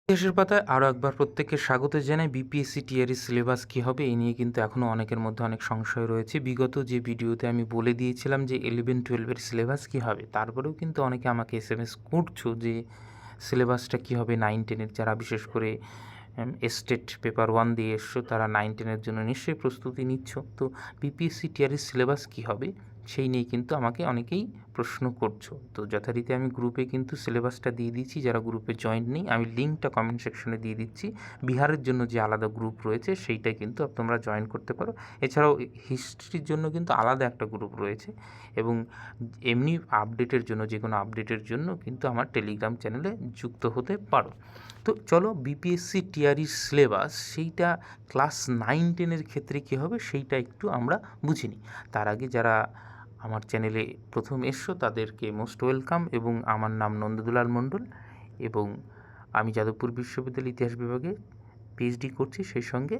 ইতিহাসের পাতায় আরও একবার প্রত্যেককে স্বাগত জানাই। বিপিএসসি টিআরই সিলেবাস কী হবে এই নিয়ে কিন্তু এখনও অনেকের মধ্যে অনেক সংশয় রয়েছে। বিগত যে ভিডিওতে আমি বলে দিয়েছিলাম যে 11-12 সিলেবাস কী হবে, তারপরেও কিন্তু অনেকে আমাকে এসএমএস করছো যে সিলেবাসটা কী হবে 9-10-এর, যারা বিশেষ করে এস্টেট পেপার 1 দিয়ে এসছো তারা 9-10-এর জন্য নিশ্চয়ই প্রস্তুতি নিচ্ছ। তো বিপিএসসি টিআরই সিলেবাস কী হবে সেই নিয়ে কিন্তু আমাকে অনেকেই প্রশ্ন করছো। তো যথারীতি আমি গ্রুপে কিন্তু সিলেবাসটা দিয়ে দিচ্ছি, যারা গ্রুপে জয়েন নেই আমি লিঙ্কটা কমেন্ট সেকশনে দিয়ে দিচ্ছি। বিহারের জন্য যে আলাদা গ্রুপ রয়েছে সেইটা কিন্তু তোমরা জয়েন করতে পারো। এছাড়াও হিস্ট্রির জন্য কিন্তু আলাদা একটা গ্রুপ রয়েছে, এবং এমনি আপডেটের জন্য, যে কোনো আপডেটের জন্য কিন্তু আমার টেলিগ্রাম চ্যানেলে যুক্ত হতে পারো। তো চলো বিপিএসসি টিআরই সিলেবাস সেইটা ক্লাস 9-10-এর ক্ষেত্রে কী হবে সেইটা একটু আমরা বুঝে নিই। তার আগে যারা আমার চ্যানেলে প্রথম এসছো তাদেরকে মোস্ট ওয়েলকাম, এবং আমার নাম নন্দদুলাল মণ্ডল, এবং আমি যাদবপুর বিশ্ববিদ্যালয় ইতিহাস বিভাগে পিএইচডি করছি, সেই সঙ্গে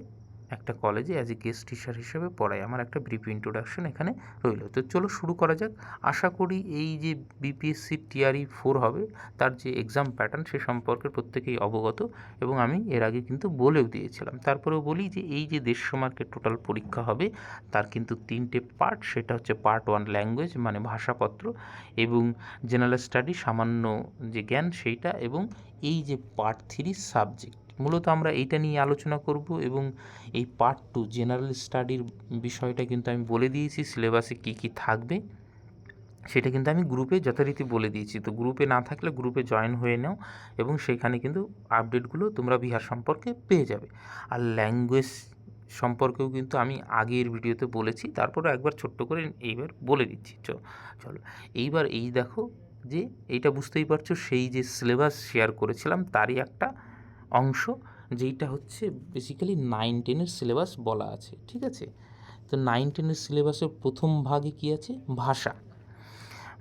একটা কলেজে অ্যাজ এ গেস্ট টিচার হিসেবে পড়াই। আমার একটা ব্রিফ ইন্ট্রোডাকশন এখানে রইল। তো চলো শুরু করা যাক। আশা করি এই যে বিপিএসসি টিআরই 4 হবে তার যে এক্সাম প্যাটার্ন সে সম্পর্কে প্রত্যেকেই অবগত, এবং আমি এর আগে কিন্তু বলেও দিয়েছিলাম। তারপরেও বলি যে এই যে 150 মার্কের টোটাল পরীক্ষা হবে তার কিন্তু 3টে পার্ট। সেটা হচ্ছে পার্ট 1 ল্যাঙ্গুয়েজ মানে ভাষাপত্র, এবং জেনারেল স্টাডি সামান্য যে জ্ঞান সেইটা, এবং এই যে পার্ট 3 সাবজেক্ট। মূলত আমরা এইটা নিয়ে আলোচনা করব, এবং এই পার্ট 2 জেনারেল স্টাডির বিষয়টা কিন্তু আমি বলে দিয়েছি সিলেবাসে কী কী থাকবে সেটা কিন্তু আমি গ্রুপে যথারীতি বলে দিয়েছি। তো গ্রুপে না থাকলে গ্রুপে জয়েন হয়ে নাও, এবং সেইখানে কিন্তু আপডেটগুলো তোমরা বিহার সম্পর্কে পেয়ে যাবে। আর ল্যাঙ্গুয়েজ সম্পর্কেও কিন্তু আমি আগের ভিডিওতে বলেছি, তারপরে একবার ছোট্ট করে এইবার বলে দিচ্ছি। চলো এইবার এই দেখো যে এইটা বুঝতেই পারছো সেই যে সিলেবাস শেয়ার করেছিলাম তারই একটা অংশ, যেইটা হচ্ছে বেসিক্যালি 9-10-এর সিলেবাস বলা আছে। ঠিক আছে, তো 9-10-এর সিলেবাসের প্রথম ভাগে কী আছে? ভাষা।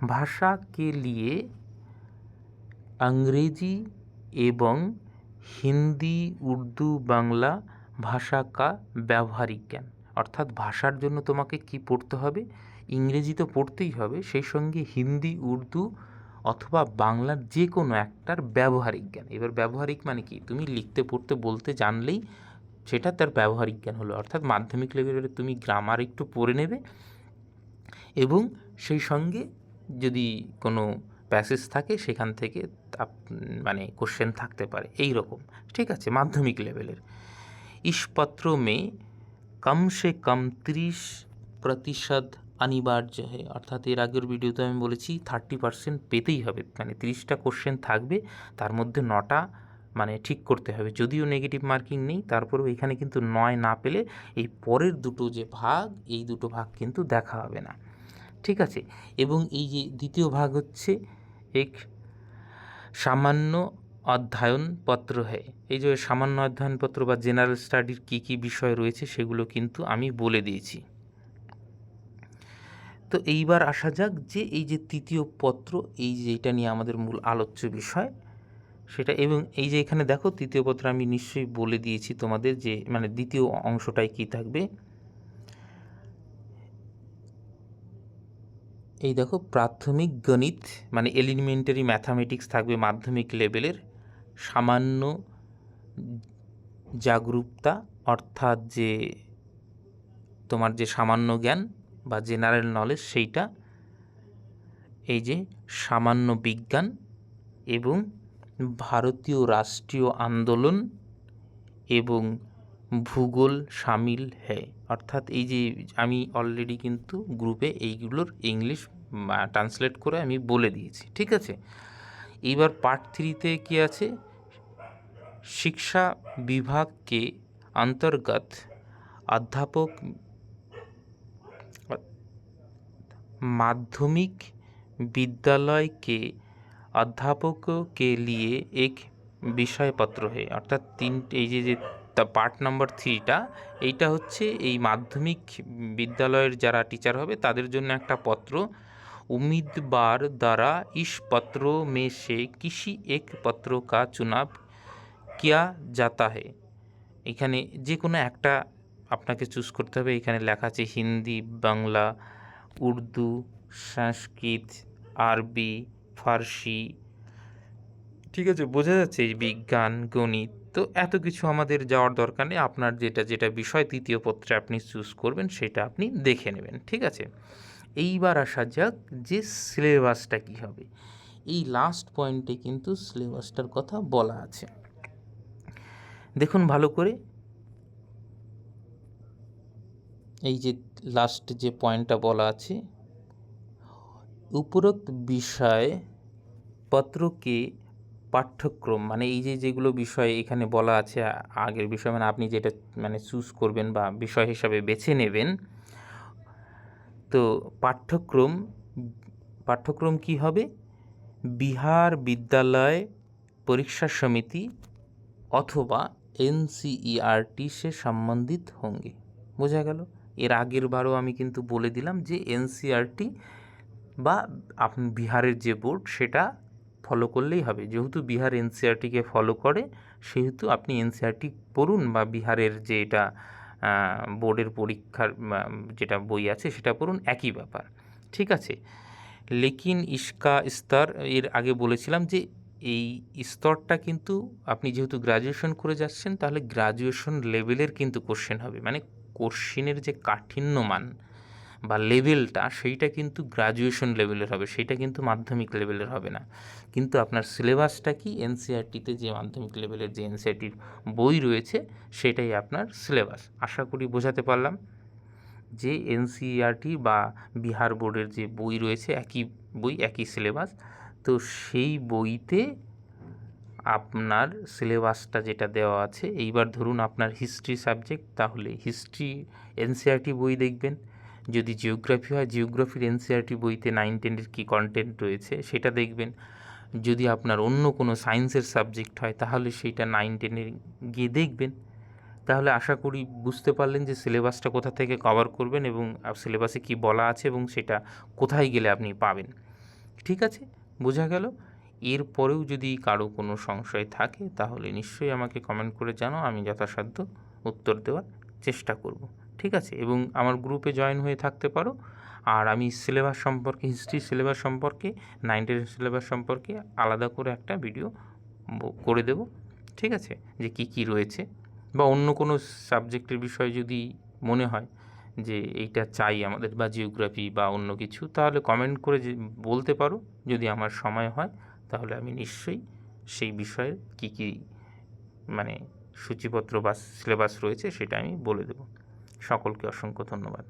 भाषा के लिए अंग्रेजी এবং হিন্দি, উর্দু, বাংলা ভাষা কা ব্যবহারিক জ্ঞান। অর্থাৎ ভাষার জন্য তোমাকে কি পড়তে হবে? ইংরেজি তো পড়তেই হবে, সেই সঙ্গে হিন্দি, উর্দু অথবা বাংলার যে কোনো একটার ব্যবহারিক জ্ঞান। এবার ব্যবহারিক মানে কি? তুমি লিখতে পড়তে বলতে জানলেই সেটা তার ব্যবহারিক জ্ঞান হলো। অর্থাৎ মাধ্যমিক লেভেলে তুমি গ্রামার একটু পড়ে নেবে, এবং সেই সঙ্গে যদি কোনো প্যাসেজ থাকে সেখান থেকে মানে কোশ্চেন থাকতে পারে এই রকম। ঠিক আছে, মাধ্যমিক লেভেলের। इस पत्र में कम से कम 30% অনিবার্য হয়। অর্থাৎ এর আগের ভিডিওতে আমি বলেছি 30% পেতেই হবে, মানে 30টা কোশ্চেন থাকবে, তার মধ্যে 9টা মানে ঠিক করতে হবে। যদিও নেগেটিভ মার্কিং নেই, তারপরেও এখানে কিন্তু 9 না পেলে এই পরের দুটো যে ভাগ, এই দুটো ভাগ কিন্তু দেখা হবে না। ঠিক আছে, এবং এই যে দ্বিতীয় ভাগ হচ্ছে এক সামান্য অধ্যয়নপত্র হয়। এই যে সামান্য অধ্যয়নপত্র বা জেনারেল স্টাডির কী কী বিষয় রয়েছে সেগুলো কিন্তু আমি বলে দিয়েছি। তো এইবার আসা যাক যে এই যে তৃতীয় পত্র, এই যে এটা নিয়ে আমাদের মূল আলোচ্য বিষয় সেটা, এবং এই যে এখানে দেখো তৃতীয় পত্র আমি নিশ্চয়ই বলে দিয়েছি তোমাদের যে মানে দ্বিতীয় অংশটায় কী থাকবে। এই দেখো প্রাথমিক গণিত মানে এলিমেন্টারি ম্যাথামেটিক্স থাকবে মাধ্যমিক লেভেলের, সামান্য জাগরূকতা অর্থাৎ যে তোমার যে সামান্য জ্ঞান বা জেনারেল নলেজ সেইটা, এই যে সামান্য বিজ্ঞান, এবং ভারতীয় রাষ্ট্রীয় আন্দোলন এবং ভূগোল শামিল হ্যায়। অর্থাৎ এই যে আমি অলরেডি কিন্তু গ্রুপে এইগুলোর ইংলিশ ট্রান্সলেট করে আমি বলে দিয়েছি। ঠিক আছে, এইবার পার্ট 3-তে কী আছে? शिक्षा विभाग के अंतर्गत अध्यापक माध्यमिक विद्यालय के अध्यापकों के लिए एक বিষয়পত্র है। অর্থাৎ এই যে পার্ট নাম্বার 3টা এইটা হচ্ছে এই মাধ্যমিক বিদ্যালয়ের যারা টিচার হবে তাদের জন্য একটা পত্র। उम्मीदवार द्वारा इस पत्रों में से किसी एक पत्रों का चुनाव किया जाता है। এখানে যে কোনো একটা আপনাকে চুজ করতে হবে। এখানে লেখা আছে হিন্দি, বাংলা, উর্দু, সংস্কৃত, আরবি, ফার্সি, ঠিক আছে, বোঝা যাচ্ছে এই বিজ্ঞান, গণিত, তো এত কিছু আমাদের যাওয়ার দরকার নেই। আপনার যেটা যেটা বিষয় তৃতীয় পত্রে আপনি চুজ করবেন সেটা আপনি দেখে নেবেন, ঠিক আছে? এইবার আসা যাক যে সিলেবাসটা কী হবে। এই লাস্ট পয়েন্টে কিন্তু সিলেবাসটার কথা বলা আছে। দেখুন ভালো করে, এই যে লাস্ট যে পয়েন্টটা বলা আছে, উপরোক্ত বিষয় পত্রকে পাঠ্যক্রম, মানে এই যে যেগুলো বিষয় এখানে বলা আছে আগের বিষয়, মানে আপনি যেটা মানে চুজ করবেন বা বিষয় হিসাবে বেছে নেবেন, তো পাঠ্যক্রম, পাঠ্যক্রম কি হবে? বিহার বিদ্যালয় পরীक्षा समिति অথবা এনসিইআরটি সে সম্বন্ধিত होंगे। বোঝা গেল? এর আগের বারও আমি কিন্তু বলে দিলাম যে এনসিইআরটি বা আপনি বিহারের যে বোর্ড সেটা ফলো করলেই হবে। যেহেতু বিহার এনসিইআরটিকে ফলো করে, সেহেতু আপনি এনসিইআরটি পড়ুন বা বিহারের যে এটা বোর্ডের পরীক্ষার যেটা বই আছে সেটা পড়ুন, একই ব্যাপার, ঠিক আছে? লেকিন ইসকা স্তর, এর আগে বলেছিলাম যে এই স্তরটা কিন্তু আপনি যেহেতু গ্র্যাজুয়েশন করে যাচ্ছেন, তাহলে গ্র্যাজুয়েশন লেভেলের কিন্তু কোশ্চেন হবে, মানে কোশ্চেনের যে কাঠিন্য মান বা লেভেলটা সেইটা কিন্তু গ্র্যাজুয়েশন লেভেলের হবে, সেইটা কিন্তু মাধ্যমিক লেভেলের হবে না। কিন্তু আপনার সিলেবাসটা কি, এনসিইআরটিতে যে মাধ্যমিক লেভেলের যে এনসিইআরটির বই রয়েছে সেটাই আপনার সিলেবাস। আশা করি বোঝাতে পারলাম যে এনসিইআরটি বা বিহার বোর্ডের যে বই রয়েছে একই বই, একই সিলেবাস। তো সেই বইতে আপনার সিলেবাসটা যেটা দেওয়া আছে, এইবার ধরুন আপনার হিস্ট্রি সাবজেক্ট, তাহলে হিস্ট্রি এনসিইআরটি বই দেখবেন। যদি জিওগ্রাফি হয়, জিওগ্রাফির এনসিইআরটি বইতে 9-10-এর কী কন্টেন্ট রয়েছে সেটা দেখবেন। যদি আপনার অন্য কোনো সায়েন্সের সাবজেক্ট হয় তাহলে সেইটা 9-10-এ গিয়ে দেখবেন। তাহলে আশা করি বুঝতে পারলেন যে সিলেবাসটা কোথা থেকে কভার করবেন এবং সিলেবাসে কী বলা আছে এবং সেটা কোথায় গেলে আপনি পাবেন, ঠিক আছে? বোঝা গেল? এরপরেও যদি কারো কোনো সংশয় থাকে তাহলে নিশ্চয়ই আমাকে কমেন্ট করে জানাও, আমি যথাসাধ্য উত্তর দেওয়ার চেষ্টা করব, ঠিক আছে? এবং আমার গ্রুপে জয়েন হয়ে থাকতে পারো। আর আমি সিলেবাস সম্পর্কে, হিস্ট্রি সিলেবাস সম্পর্কে, 9-10 সিলেবাস সম্পর্কে আলাদা করে একটা ভিডিও করে দেব, ঠিক আছে? যে কী কী রয়েছে, বা অন্য কোনো সাবজেক্টের বিষয় যদি মনে হয় যে এইটা চাই আমাদের, বা জিওগ্রাফি বা অন্য কিছু, তাহলে কমেন্ট করে যে বলতে পারো। যদি আমার সময় হয় তাহলে আমি নিশ্চয়ই সেই বিষয়ের কী কী মানে সূচিপত্র বা সিলেবাস রয়েছে সেটা আমি বলে দেব। সকলকে অসংখ্য ধন্যবাদ।